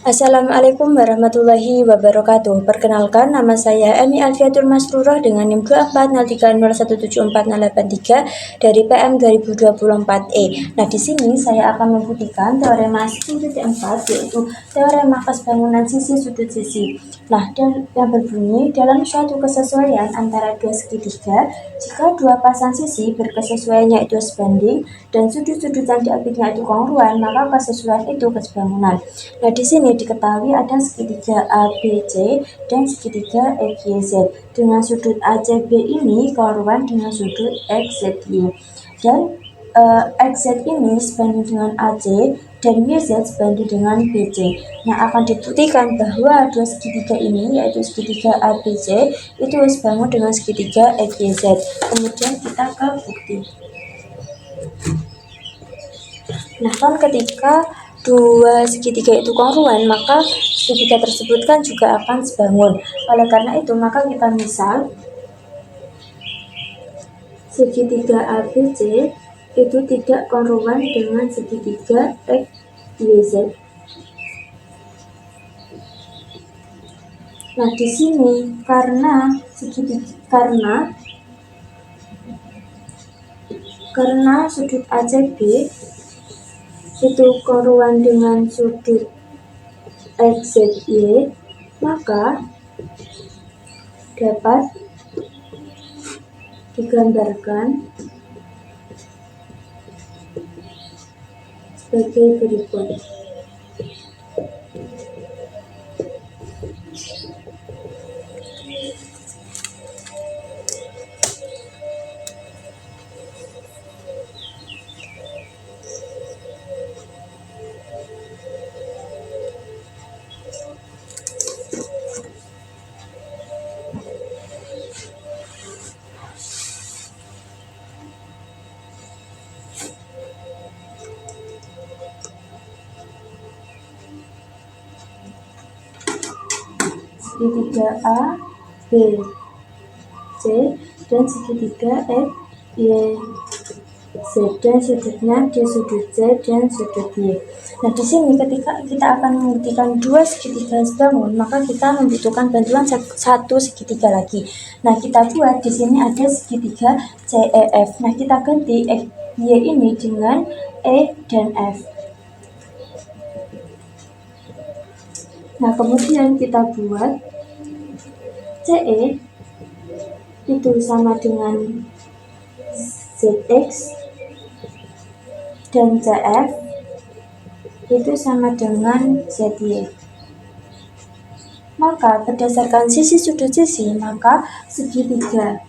Assalamualaikum warahmatullahi wabarakatuh. Perkenalkan, nama saya Emi Alfiatul Masrurah dengan NIM 240301740883 dari PM 2024E. Nah, di sini saya akan membuktikan teorema sudut 4, yaitu teorema kesebangunan sisi sudut sisi. Nah, yang berbunyi dalam suatu kesesuaian antara dua segitiga, jika dua pasang sisi berkesesuaiannya itu sebanding dan sudut-sudut yang diambilnya itu kongruan, maka kesesuaian itu kesebangunan. Nah, di sini diketahui ada segitiga ABC dan segitiga XYZ. Dengan sudut ACB ini kongruan dengan sudut XZY. Dan XZ ini sebanding dengan AC dan YZ sebanding dengan BC. Nah, akan dibuktikan bahwa dua segitiga ini, yaitu segitiga ABC, itu sebanding dengan segitiga XYZ. Kemudian kita ke bukti. Nah, kan ketika dua segitiga itu kongruan, maka segitiga tersebut kan juga akan sebangun. Oleh karena itu, maka kita misal segitiga ABC itu tidak kongruan dengan segitiga XYZ. Nah, di sini karena sudut ACB itu kongruan dengan sudut XZY, maka dapat digambarkan sebagai berikut. Segitiga A, B, C, dan segitiga X, Y, Z, dan sudutnya di sudut Z dan sudut Y. Nah, di sini ketika kita akan membuktikan dua segitiga sebangun, maka kita membutuhkan bantuan satu segitiga lagi. Nah, kita buat di sini ada segitiga CEF. Nah, kita ganti X, Y ini dengan E dan F. Nah, kemudian kita buat CE itu sama dengan ZX dan CF itu sama dengan ZY. Maka berdasarkan sisi sudut sisi, maka segitiga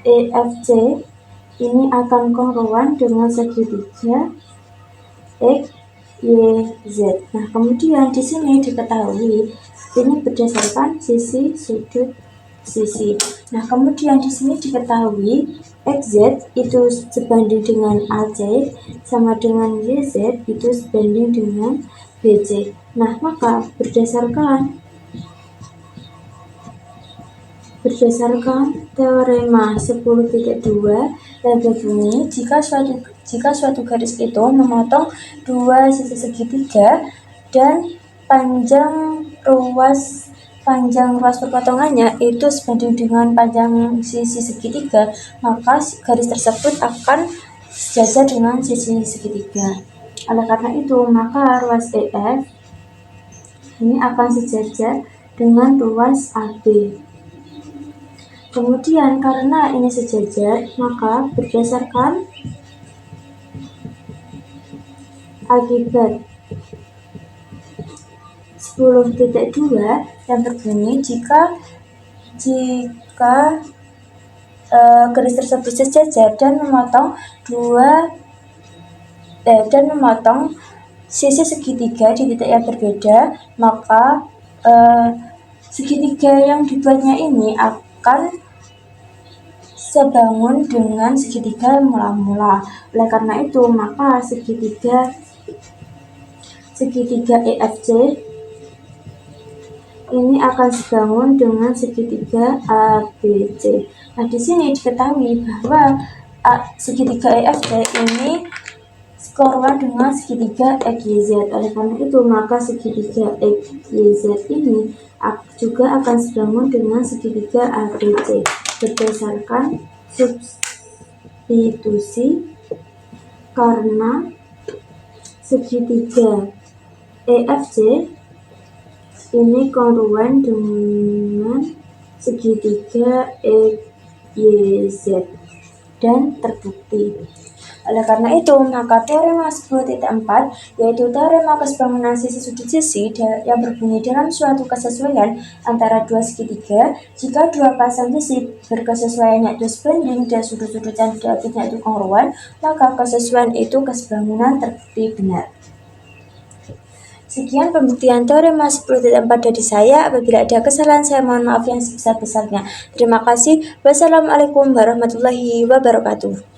EFC ini akan kongruan dengan segitiga XYZ. Nah, kemudian di sini diketahui ini berdasarkan sisi sudut sisi. Nah, kemudian di sini diketahui XZ itu sebanding dengan AC sama dengan YZ itu sebanding dengan BC. Nah, maka berdasarkan teorema 10.2 yang berbunyi jika suatu garis itu memotong dua sisi segitiga dan panjang ruas perpotongannya itu sebanding dengan panjang sisi segitiga, maka garis tersebut akan sejajar dengan sisi segitiga. Oleh karena itu, maka ruas EF ini akan sejajar dengan ruas AB. Kemudian karena ini sejajar, maka berdasarkan akibat 10.2 yang berbunyi jika garis tersebut sejajar dan memotong sisi segitiga di titik yang berbeda, maka segitiga yang dibuatnya ini akan sebangun dengan segitiga mula-mula. Oleh karena itu, maka segitiga EFC ini akan sebangun dengan segitiga ABC. Nah, di sini diketahui bahwa segitiga EFC ini kongruan dengan segitiga XYZ. Oleh karena itu, maka segitiga XYZ ini juga akan sebangun dengan segitiga ABC berdasarkan substitusi, karena segitiga EFC ini kongruan dengan segitiga EYZ dan terbukti. Oleh karena itu, maka teorema 10.4, yaitu teorema kesebangunan sisi sudut sisi yang berbunyi dalam suatu kesesuaian antara dua segitiga, jika dua pasang sisi berkesesuaian yaitu sebanding dan sudut-sudut yang didapinya itu kongruan, maka kesesuaian itu kesebangunan terbukti benar. Sekian pembuktian teorema 10.4 dari saya. Apabila ada kesalahan, saya mohon maaf yang sebesar-besarnya. Terima kasih. Wassalamualaikum warahmatullahi wabarakatuh.